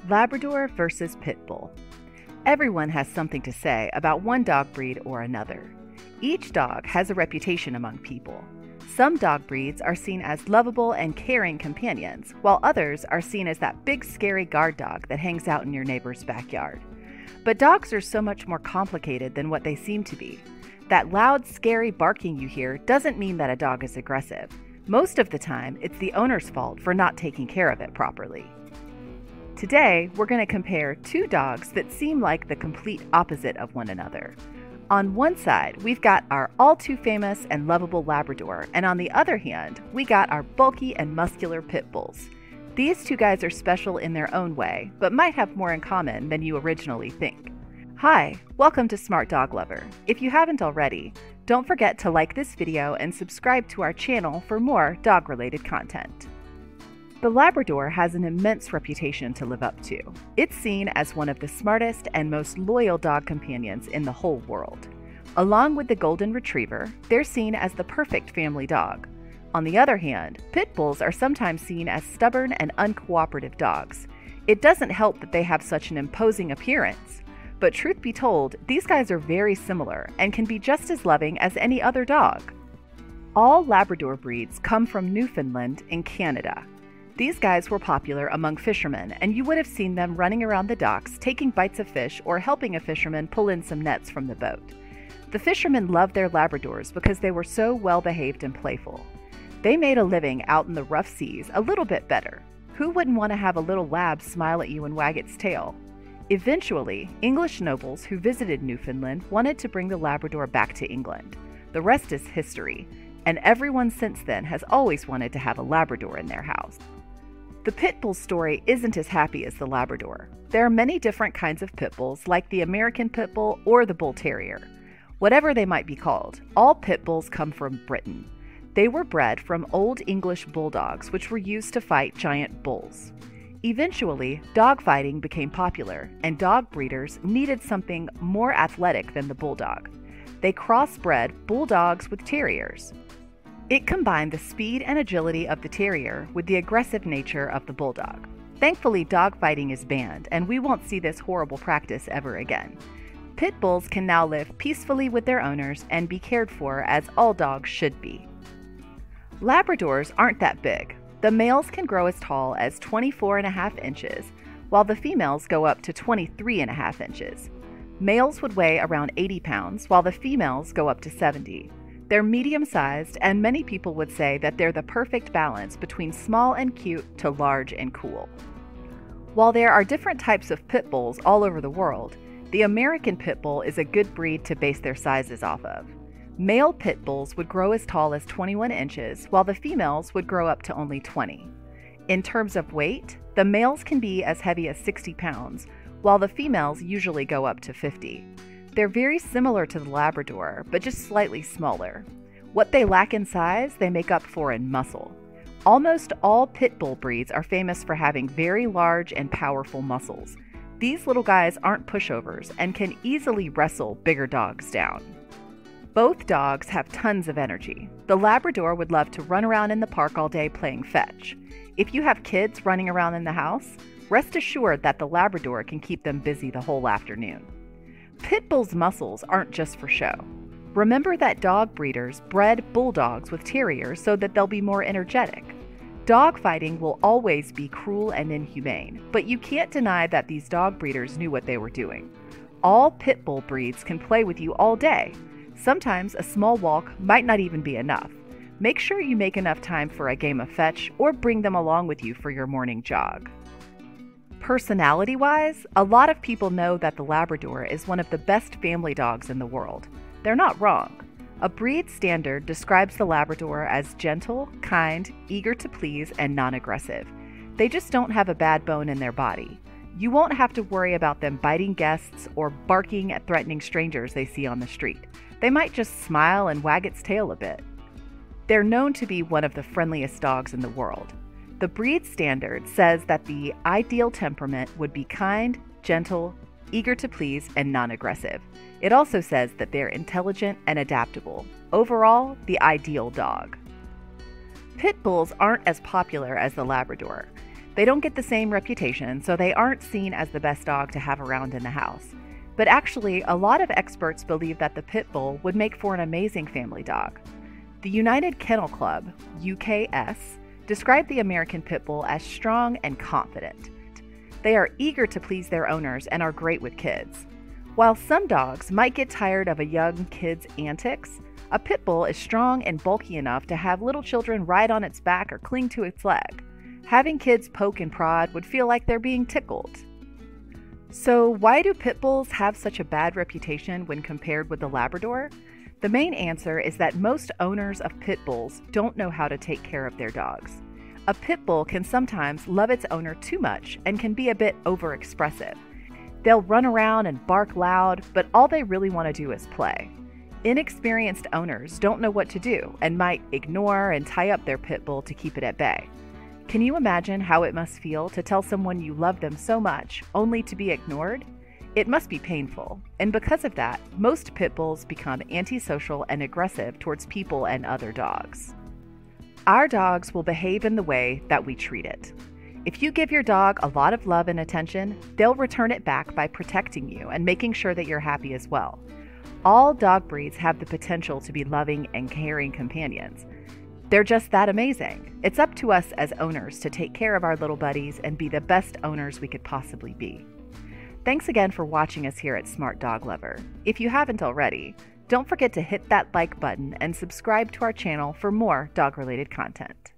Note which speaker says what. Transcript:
Speaker 1: Labrador versus Pitbull. Everyone has something to say about one dog breed or another. Each dog has a reputation among people. Some dog breeds are seen as lovable and caring companions, while others are seen as that big scary guard dog that hangs out in your neighbor's backyard. But dogs are so much more complicated than what they seem to be. That loud, scary barking you hear doesn't mean that a dog is aggressive. Most of the time, it's the owner's fault for not taking care of it properly. Today, we're going to compare two dogs that seem like the complete opposite of one another. On one side, we've got our all-too-famous and lovable Labrador, and on the other hand, we got our bulky and muscular pit bulls. These two guys are special in their own way, but might have more in common than you originally think. Hi, welcome to Smart Dog Lover. If you haven't already, don't forget to like this video and subscribe to our channel for more dog-related content. The Labrador has an immense reputation to live up to. It's seen as one of the smartest and most loyal dog companions in the whole world. Along with the Golden Retriever, they're seen as the perfect family dog. On the other hand, pit bulls are sometimes seen as stubborn and uncooperative dogs. It doesn't help that they have such an imposing appearance. But truth be told, these guys are very similar and can be just as loving as any other dog. All Labrador breeds come from Newfoundland in Canada. These guys were popular among fishermen, and you would have seen them running around the docks, taking bites of fish or helping a fisherman pull in some nets from the boat. The fishermen loved their Labradors because they were so well-behaved and playful. They made a living out in the rough seas a little bit better. Who wouldn't want to have a little lab smile at you and wag its tail? Eventually, English nobles who visited Newfoundland wanted to bring the Labrador back to England. The rest is history, and everyone since then has always wanted to have a Labrador in their house. The pit bull story isn't as happy as the Labrador. There are many different kinds of pit bulls, like the American pit bull or the bull terrier. Whatever they might be called, all pit bulls come from Britain. They were bred from Old English bulldogs, which were used to fight giant bulls. Eventually, dogfighting became popular, and dog breeders needed something more athletic than the bulldog. They crossbred bulldogs with terriers. It combined the speed and agility of the terrier with the aggressive nature of the bulldog. Thankfully, dogfighting is banned, and we won't see this horrible practice ever again. Pit bulls can now live peacefully with their owners and be cared for as all dogs should be. Labradors aren't that big. The males can grow as tall as 24.5 inches, while the females go up to 23.5 inches. Males would weigh around 80 pounds, while the females go up to 70. They're medium-sized, and many people would say that they're the perfect balance between small and cute to large and cool. While there are different types of pit bulls all over the world, the American pit bull is a good breed to base their sizes off of. Male pit bulls would grow as tall as 21 inches, while the females would grow up to only 20. In terms of weight, the males can be as heavy as 60 pounds, while the females usually go up to 50. They're very similar to the Labrador, but just slightly smaller. What they lack in size, they make up for in muscle. Almost all pit bull breeds are famous for having very large and powerful muscles. These little guys aren't pushovers and can easily wrestle bigger dogs down. Both dogs have tons of energy. The Labrador would love to run around in the park all day playing fetch. If you have kids running around in the house, rest assured that the Labrador can keep them busy the whole afternoon. Pit bulls' muscles aren't just for show. Remember that dog breeders bred bulldogs with terriers so that they'll be more energetic. Dogfighting will always be cruel and inhumane, but you can't deny that these dog breeders knew what they were doing. All pit bull breeds can play with you all day. Sometimes a small walk might not even be enough. Make sure you make enough time for a game of fetch or bring them along with you for your morning jog. Personality-wise, a lot of people know that the Labrador is one of the best family dogs in the world. They're not wrong. A breed standard describes the Labrador as gentle, kind, eager to please, and non-aggressive. They just don't have a bad bone in their body. You won't have to worry about them biting guests or barking at threatening strangers they see on the street. They might just smile and wag its tail a bit. They're known to be one of the friendliest dogs in the world. The breed standard says that the ideal temperament would be kind, gentle, eager to please, and non-aggressive. It also says that they're intelligent and adaptable. Overall, the ideal dog. Pit bulls aren't as popular as the Labrador. They don't get the same reputation, so they aren't seen as the best dog to have around in the house. But actually, a lot of experts believe that the Pitbull would make for an amazing family dog. The United Kennel Club, UKS, described the American Pitbull as strong and confident. They are eager to please their owners and are great with kids. While some dogs might get tired of a young kid's antics, a Pitbull is strong and bulky enough to have little children ride on its back or cling to its leg. Having kids poke and prod would feel like they're being tickled. So why do pit bulls have such a bad reputation when compared with the Labrador? The main answer is that most owners of pit bulls don't know how to take care of their dogs. A pit bull can sometimes love its owner too much and can be a bit overexpressive. They'll run around and bark loud, but all they really want to do is play. Inexperienced owners don't know what to do and might ignore and tie up their pit bull to keep it at bay. Can you imagine how it must feel to tell someone you love them so much, only to be ignored? It must be painful, and because of that, most pit bulls become antisocial and aggressive towards people and other dogs. Our dogs will behave in the way that we treat it. If you give your dog a lot of love and attention, they'll return it back by protecting you and making sure that you're happy as well. All dog breeds have the potential to be loving and caring companions. They're just that amazing. It's up to us as owners to take care of our little buddies and be the best owners we could possibly be. Thanks again for watching us here at Smart Dog Lover. If you haven't already, don't forget to hit that like button and subscribe to our channel for more dog-related content.